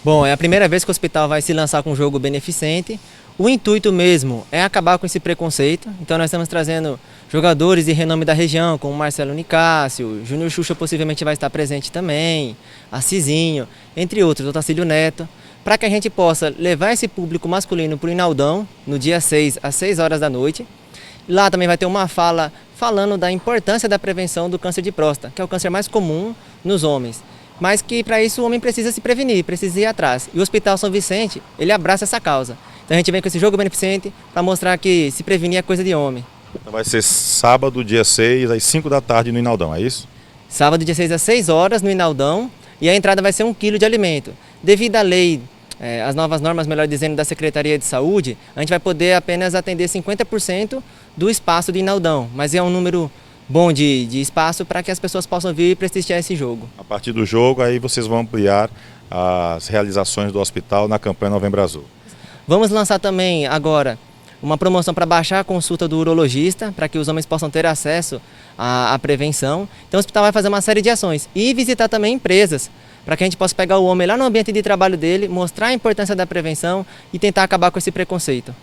Bom, é a primeira vez que o hospital vai se lançar com um jogo beneficente. O intuito mesmo é acabar com esse preconceito. Então nós estamos trazendo jogadores de renome da região, como Marcelo Nicásio, Júnior Xuxa possivelmente vai estar presente também, Acizinho, entre outros, Otacílio Neto, para que a gente possa levar esse público masculino para o Inaldão, no dia 6, às 6 horas da noite. Lá também vai ter uma fala falando da importância da prevenção do câncer de próstata, que é o câncer mais comum nos homens. Mas que para isso o homem precisa se prevenir, precisa ir atrás. E o Hospital São Vicente, ele abraça essa causa. Então a gente vem com esse jogo beneficente para mostrar que se prevenir é coisa de homem. Então vai ser sábado, dia 6, às 5 da tarde no Inaldão, é isso? Sábado, dia 6, às 6 horas no Inaldão, e a entrada vai ser 1 quilo de alimento. Devido à lei, as novas normas, melhor dizendo, da Secretaria de Saúde, a gente vai poder apenas atender 50% do espaço do Inaldão, mas é um número bom de espaço para que as pessoas possam vir e prestigiar esse jogo. A partir do jogo, aí vocês vão ampliar as realizações do hospital na campanha Novembro Azul. Vamos lançar também agora uma promoção para baixar a consulta do urologista, para que os homens possam ter acesso à prevenção. Então o hospital vai fazer uma série de ações e visitar também empresas, para que a gente possa pegar o homem lá no ambiente de trabalho dele, mostrar a importância da prevenção e tentar acabar com esse preconceito.